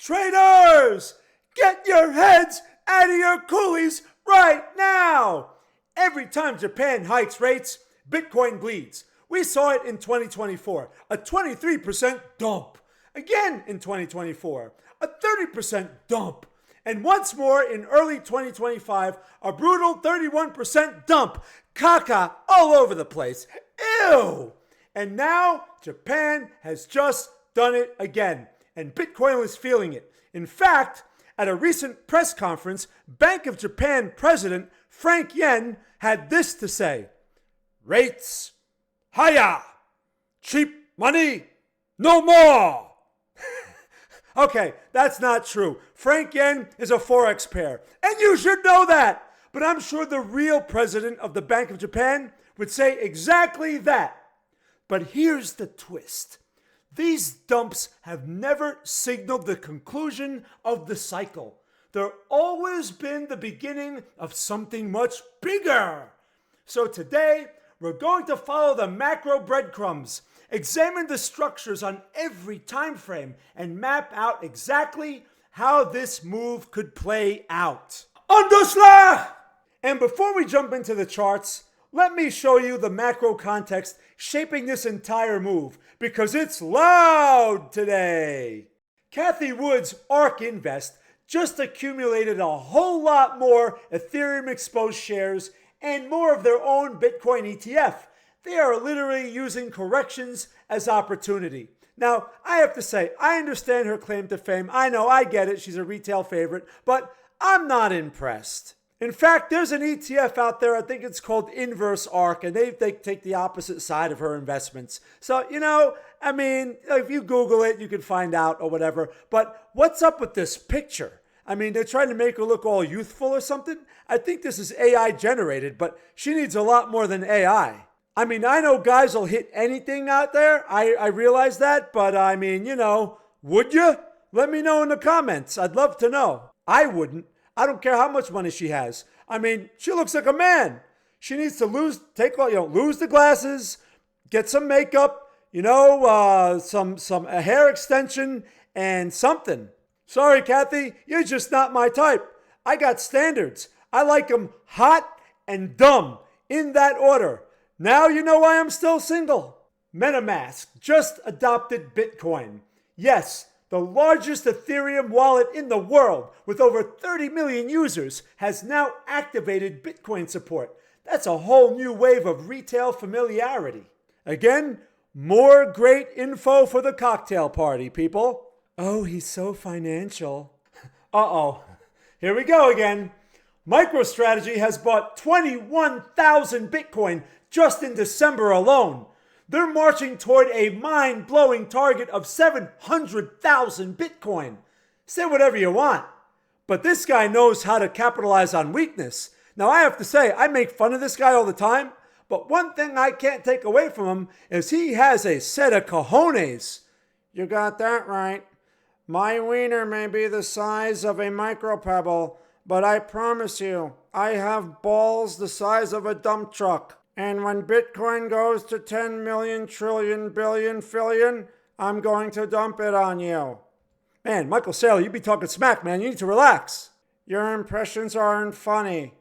Traders, get your heads out of your coolies right now! Every time Japan hikes rates, Bitcoin bleeds. We saw it in 2024, a 23% dump. Again in 2024, a 30% dump. And once more in early 2025, a brutal 31% dump. Caca all over the place. Ew! And now Japan has just done it again. And Bitcoin was feeling it. In fact, at a recent press conference, Bank of Japan President Frank Yen had this to say: "Rates higher, cheap money no more." Okay, that's not true. Frank Yen is a Forex pair, and you should know that. But I'm sure the real president of the Bank of Japan would say exactly that. But here's the twist. These dumps have never signaled the conclusion of the cycle. They've always been the beginning of something much bigger. So today, we're going to follow the macro breadcrumbs, examine the structures on every time frame, and map out exactly how this move could play out. Underslag! And before we jump into the charts, let me show you the macro context shaping this entire move, because it's loud today. Cathie Wood's ARK Invest just accumulated a whole lot more Ethereum exposed shares and more of their own Bitcoin ETF. They are literally using corrections as opportunity. Now, I have to say, I understand her claim to fame. I know, I get it. She's a retail favorite, but I'm not impressed. In fact, there's an ETF out there, I think it's called Inverse ARK, and they take the opposite side of her investments. So, if you Google it, you can find out or whatever. But what's up with this picture? They're trying to make her look all youthful or something. I think this is AI generated, but she needs a lot more than AI. I know guys will hit anything out there. I realize that, but would you? Let me know in the comments. I'd love to know. I wouldn't. I don't care how much money she has. She looks like a man. She needs to lose the glasses, get some makeup, a hair extension and something. Sorry, Cathie, you're just not my type. I got standards. I like them hot and dumb, in that order. Now you know why I'm still single. MetaMask just adopted Bitcoin. Yes, the largest Ethereum wallet in the world, with over 30 million users, has now activated Bitcoin support. That's a whole new wave of retail familiarity. Again, more great info for the cocktail party, people. Oh, he's so financial. Uh-oh. Here we go again. MicroStrategy has bought 21,000 Bitcoin just in December alone. They're marching toward a mind-blowing target of 700,000 Bitcoin. Say whatever you want, but this guy knows how to capitalize on weakness. Now, I have to say, I make fun of this guy all the time, but one thing I can't take away from him is he has a set of cojones. You got that right. My wiener may be the size of a micropebble, but I promise you, I have balls the size of a dump truck. And when Bitcoin goes to 10 million trillion billion fillion, I'm going to dump it on you. Man, Michael Saylor, you be talking smack, man. You need to relax. Your impressions aren't funny.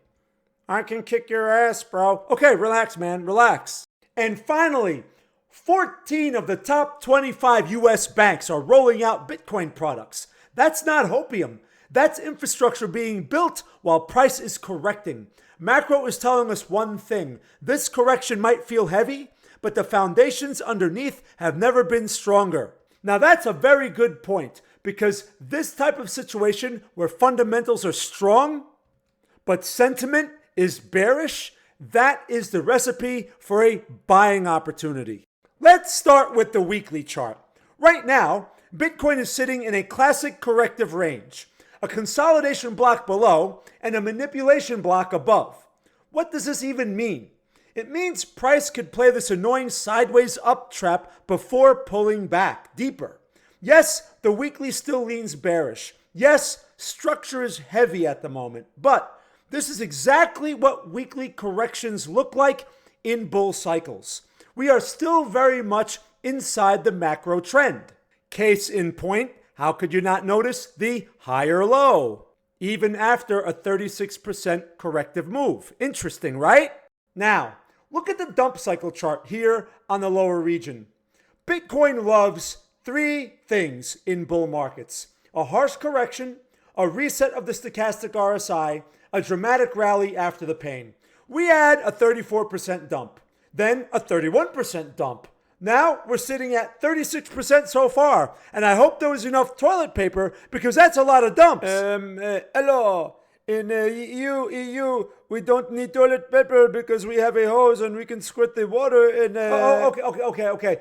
I can kick your ass, bro. Okay, relax, man. Relax. And finally, 14 of the top 25 US banks are rolling out Bitcoin products. That's not hopium. That's infrastructure being built while price is correcting. Macro is telling us one thing. This correction might feel heavy, but the foundations underneath have never been stronger. Now that's a very good point, because this type of situation where fundamentals are strong, but sentiment is bearish, that is the recipe for a buying opportunity. Let's start with the weekly chart. Right now, Bitcoin is sitting in a classic corrective range, a consolidation block below, and a manipulation block above. What does this even mean? It means price could play this annoying sideways up trap before pulling back deeper. Yes, the weekly still leans bearish. Yes, structure is heavy at the moment, but this is exactly what weekly corrections look like in bull cycles. We are still very much inside the macro trend. Case in point, how could you not notice the higher low, even after a 36% corrective move? Interesting, right? Now, look at the dump cycle chart here on the lower region. Bitcoin loves three things in bull markets: a harsh correction, a reset of the stochastic RSI, a dramatic rally after the pain. We had a 34% dump, then a 31% dump. Now we're sitting at 36% so far, and I hope there was enough toilet paper because that's a lot of dumps. Hello. In EU, we don't need toilet paper because we have a hose and we can squirt the water in. Okay.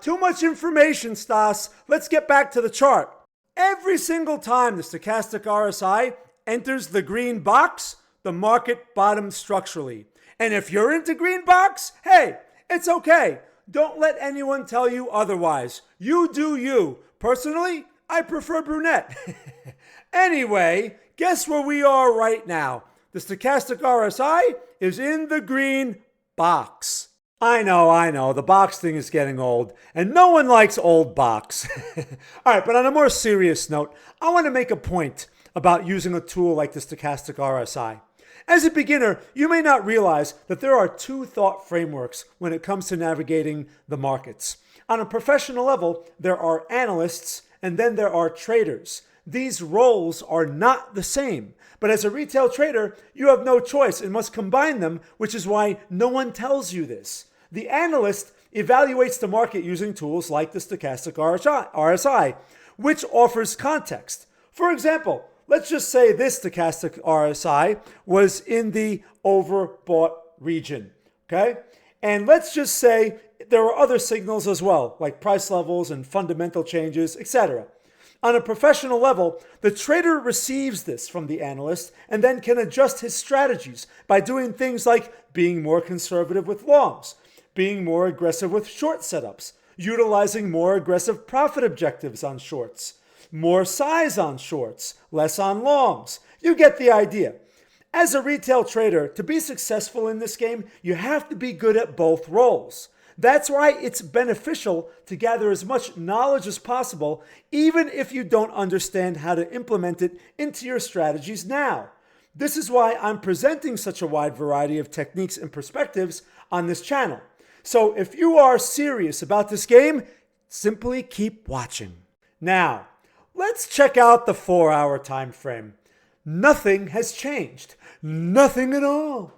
Too much information, Stas. Let's get back to the chart. Every single time the stochastic RSI enters the green box, the market bottoms structurally. And if you're into green box, hey, it's okay. Don't let anyone tell you otherwise. You do you. Personally, I prefer brunette. Anyway, guess where we are right now? The stochastic RSI is in the green box. I know. The box thing is getting old, and no one likes old box. All right, but on a more serious note, I want to make a point about using a tool like the stochastic RSI. As a beginner, you may not realize that there are two thought frameworks when it comes to navigating the markets. On a professional level, there are analysts and then there are traders. These roles are not the same. But as a retail trader, you have no choice and must combine them, which is why no one tells you this. The analyst evaluates the market using tools like the stochastic RSI, which offers context. For example, let's just say this stochastic RSI was in the overbought region, okay? And let's just say there were other signals as well, like price levels and fundamental changes, etc. On a professional level, the trader receives this from the analyst and then can adjust his strategies by doing things like being more conservative with longs, being more aggressive with short setups, utilizing more aggressive profit objectives on shorts, more size on shorts, less on longs. You get the idea. As a retail trader, to be successful in this game, you have to be good at both roles. That's why it's beneficial to gather as much knowledge as possible, even if you don't understand how to implement it into your strategies now. This is why I'm presenting such a wide variety of techniques and perspectives on this channel. So if you are serious about this game, simply keep watching. Now, let's check out the 4-hour time frame. Nothing has changed. Nothing at all.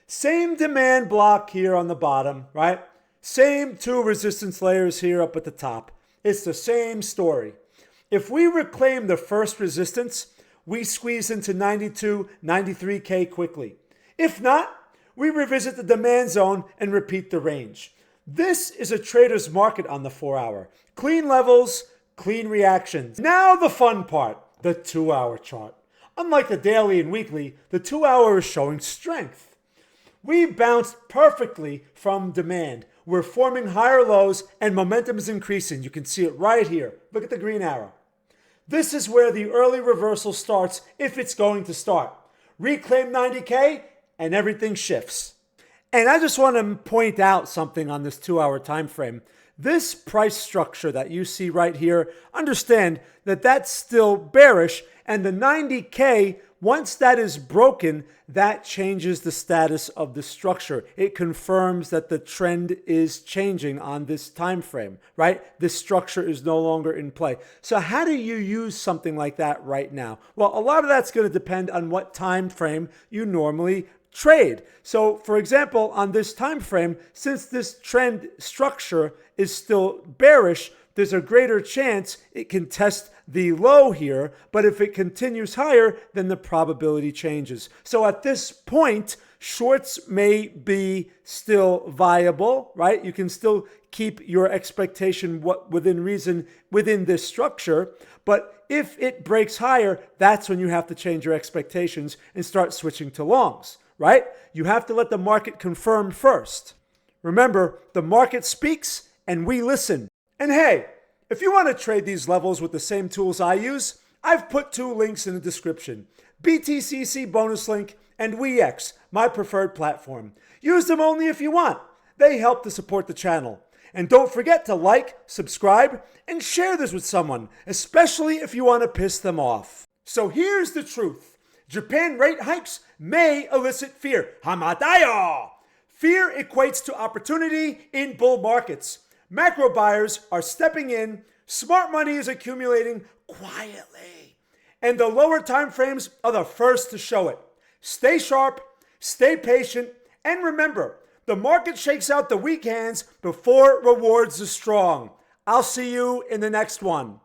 Same demand block here on the bottom, right? Same two resistance layers here up at the top. It's the same story. If we reclaim the first resistance, we squeeze into 92, 93K quickly. If not, we revisit the demand zone and repeat the range. This is a trader's market on the 4-hour. Clean levels, clean reactions. Now the fun part, the 2-hour chart. Unlike the daily and weekly, the 2-hour is showing strength. We bounced perfectly from demand. We're forming higher lows and momentum is increasing. You can see it right here. Look at the green arrow. This is where the early reversal starts, if it's going to start. Reclaim 90K and everything shifts. And I just want to point out something on this 2-hour time frame. This price structure that you see right here, understand that that's still bearish, and the 90K, once that is broken, that changes the status of the structure. It confirms that the trend is changing on this time frame, right? This structure is no longer in play. So how do you use something like that right now? Well, a lot of that's going to depend on what time frame you normally trade. So for example, on this time frame, since this trend structure is still bearish, there's a greater chance it can test the low here, but if it continues higher, then the probability changes. So at this point, shorts may be still viable, right? You can still keep your expectation within reason within this structure, but if it breaks higher, that's when you have to change your expectations and start switching to longs, right? You have to let the market confirm first. Remember, the market speaks and we listen. And hey, if you want to trade these levels with the same tools I use, I've put 2 links in the description. BTCC bonus link and WeX, my preferred platform. Use them only if you want. They help to support the channel. And don't forget to like, subscribe, and share this with someone, especially if you want to piss them off. So here's the truth. Japan rate hikes may elicit fear. Hamadayo! Fear equates to opportunity in bull markets. Macro buyers are stepping in. Smart money is accumulating quietly. And the lower time frames are the first to show it. Stay sharp, stay patient, and remember, the market shakes out the weak hands before it rewards the strong. I'll see you in the next one.